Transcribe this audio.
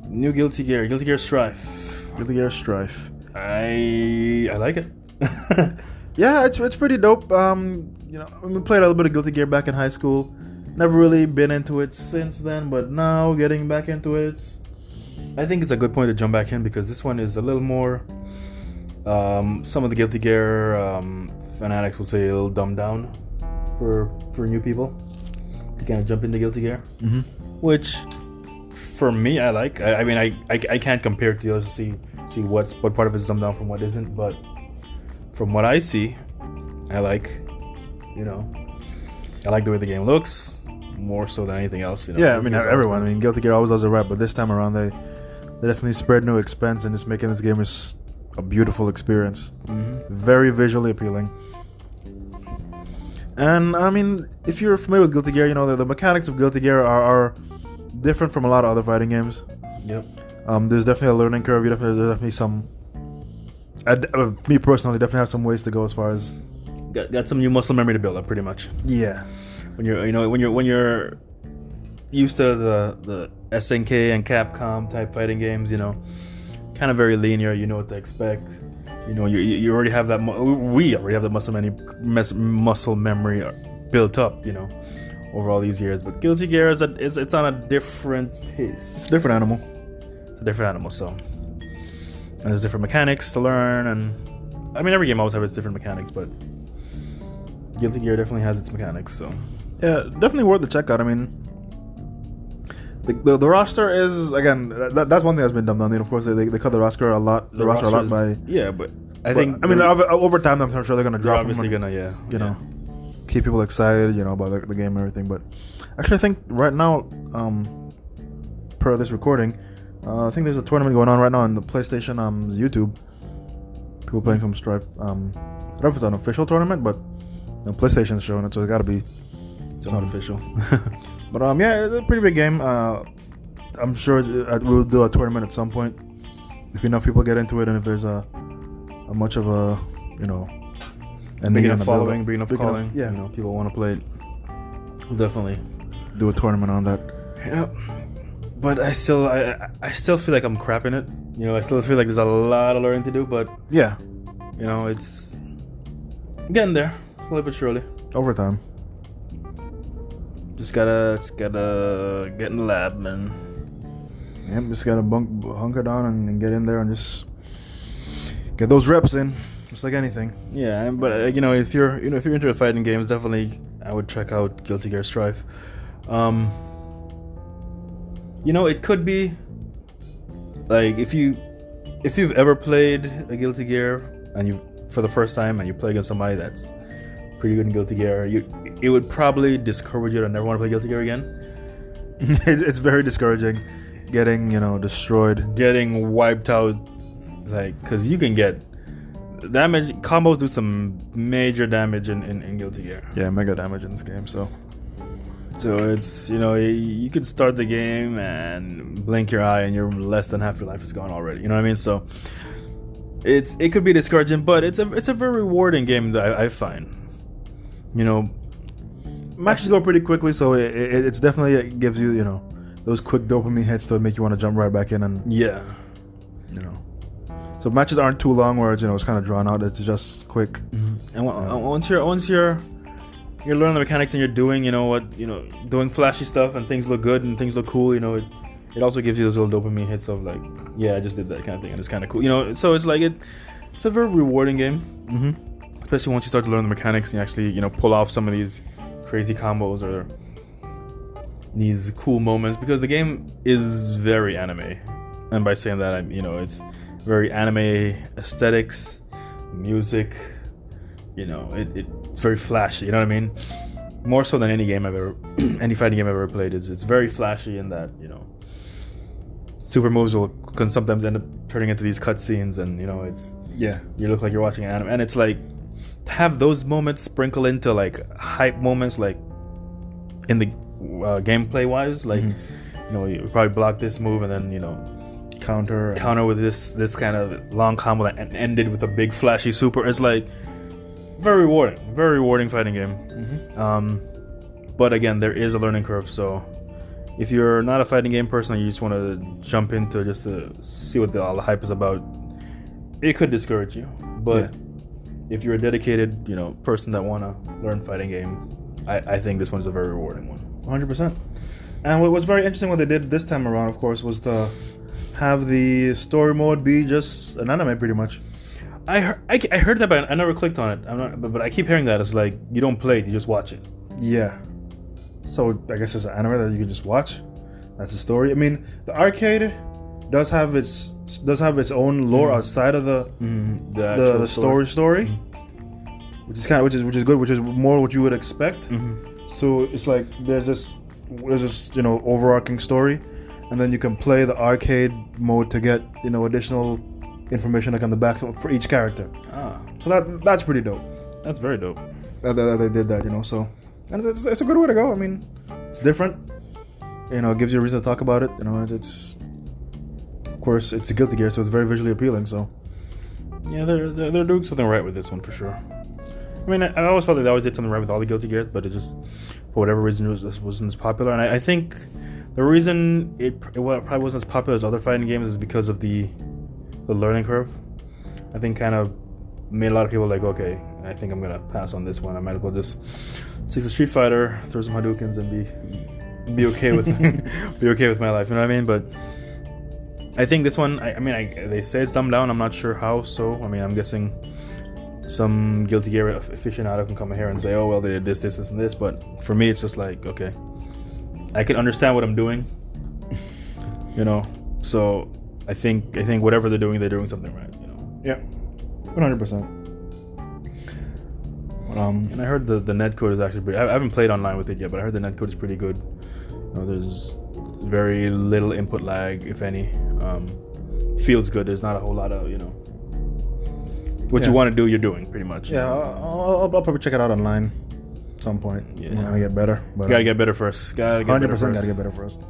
New Guilty Gear Strife. I like it. Yeah, it's pretty dope. We played a little bit of Guilty Gear back in high school. Never really been into it since then, but now getting back into it, I think it's a good point to jump back in because this one is a little more. Some of the Guilty Gear fanatics will say a little dumbed down for new people to kind of jump into Guilty Gear, which for me I like. I mean I can't compare it to the others to see what part of it is dumbed down from what isn't, but from what I see, I like. I like the way the game looks more so than anything else. Yeah, I mean everyone. I mean Guilty Gear always does it right, but this time around they definitely spared no expense in just making this game is a beautiful experience. Very visually appealing. And I mean, if you're familiar with Guilty Gear, the mechanics of Guilty Gear are different from a lot of other fighting games. Yep. There's definitely a learning curve. There's definitely some. Me personally, definitely have some ways to go as far as. Got some new muscle memory to build up, pretty much. Yeah. When you're used to the SNK and Capcom type fighting games, kind of very linear. You know what to expect. You already have that. We already have the muscle memory built up. Over all these years. But Guilty Gear it's on a different pace. It's a different animal. So, and there's different mechanics to learn, and I mean every game always has its different mechanics, but Guilty Gear definitely has its mechanics. So, yeah, definitely worth the check out. I mean, the roster is again that's one thing that's been dumbed down. Of course, they cut the roster a lot. The roster a lot by but I think over time I'm sure they're gonna drop. Obviously them gonna keep people excited, about the game and everything. But actually, I think right now, per this recording, I think there's a tournament going on right now on the PlayStation's YouTube. People playing some Strife. I don't know if it's an official tournament, but PlayStation's showing it, so it got to be. It's not official. But yeah, it's a pretty big game. I'm sure we'll do a tournament at some point if enough people get into it, and if there's a much of a and big enough following, big enough calling. Yeah, people want to play it. We'll definitely do a tournament on that. Yep. But I still feel like I'm crapping it. I still feel like there's a lot of learning to do. But yeah, it's getting there slowly but surely. Over time. Just gotta get in the lab, man. Yep, just gotta hunker down and get in there and just get those reps in. Just like anything. Yeah, but if you're into fighting games, definitely I would check out Guilty Gear Strife. It could be like if you've ever played a Guilty Gear and for the first time and you play against somebody that's pretty good in Guilty Gear, it would probably discourage you to never want to play Guilty Gear again. It's very discouraging, getting destroyed, getting wiped out, because you can get damage. Combos do some major damage in Guilty Gear. Yeah, mega damage in this game. So it's you could start the game and blink your eye and you're less than half your life is gone already. You know what I mean? So it could be discouraging, but it's a very rewarding game that I find. Matches go pretty quickly, so it's definitely it gives you those quick dopamine hits to make you want to jump right back in and So matches aren't too long where it's kind of drawn out. It's just quick. Mm-hmm. And once you're learning the mechanics and you're doing doing flashy stuff and things look good and things look cool, it also gives you those little dopamine hits of like, yeah, I just did that kind of thing and it's kind of cool, so it's like it's a very rewarding game. Especially once you start to learn the mechanics and you actually pull off some of these crazy combos or these cool moments, because the game is very anime, and by saying that it's very anime aesthetics, music, it's very flashy, you know what I mean? More so than any fighting game I've ever played. It's very flashy in that, super moves can sometimes end up turning into these cutscenes, and you look like you're watching an anime, and it's like to have those moments sprinkle into like hype moments, like in the gameplay wise, like you probably block this move and then counter with this kind of long combo that ended with a big flashy super. It's like very rewarding fighting game. But again, there is a learning curve, so if you're not a fighting game person and you just want to jump into just to see what all the hype is about, it could discourage you. But if you're a dedicated, person that want to learn fighting game, I think this one's a very rewarding one. 100%. And what was very interesting what they did this time around, of course, was to have the story mode be just an anime, pretty much. I heard that, but I never clicked on it. But I keep hearing that it's like you don't play it, you just watch it. Yeah. So I guess it's an anime that you can just watch. That's the story. I mean, the arcade does have its own lore outside of the story, which is good, which is more what you would expect. So it's like there's this overarching story, and then you can play the arcade mode to get additional information like on the back for each character. So that's pretty dope. That's very dope. That they did that, so and it's a good way to go. I mean, it's different. It gives you a reason to talk about it. It's of course it's a Guilty Gear, so it's very visually appealing. So yeah, they're doing something right with this one for sure. I mean, I always felt like they always did something right with all the Guilty Gears, but it just for whatever reason it wasn't as popular. And I think the reason it probably wasn't as popular as other fighting games is because of the learning curve. I think kind of made a lot of people like, okay, I think I'm gonna pass on this one. I might as well just stick to Street Fighter, throw some Hadoukens, and be okay with be okay with my life. You know what I mean? But I think this one, they say it's dumbed down. I'm not sure how so. I mean, I'm guessing some Guilty Gear aficionado can come here and say, oh well, they did this, and this. But for me, it's just like, okay, I can understand what I'm doing. So I think whatever they're doing something right. Yeah, 100%. And I heard the netcode is actually pretty. I haven't played online with it yet, but I heard the netcode is pretty good. There's very little input lag, if any. Feels good. There's not a whole lot of what you want to do. You're doing pretty much. Yeah, I'll probably check it out online at some point. Yeah, I get better. But gotta get better first. 100% gotta get better first.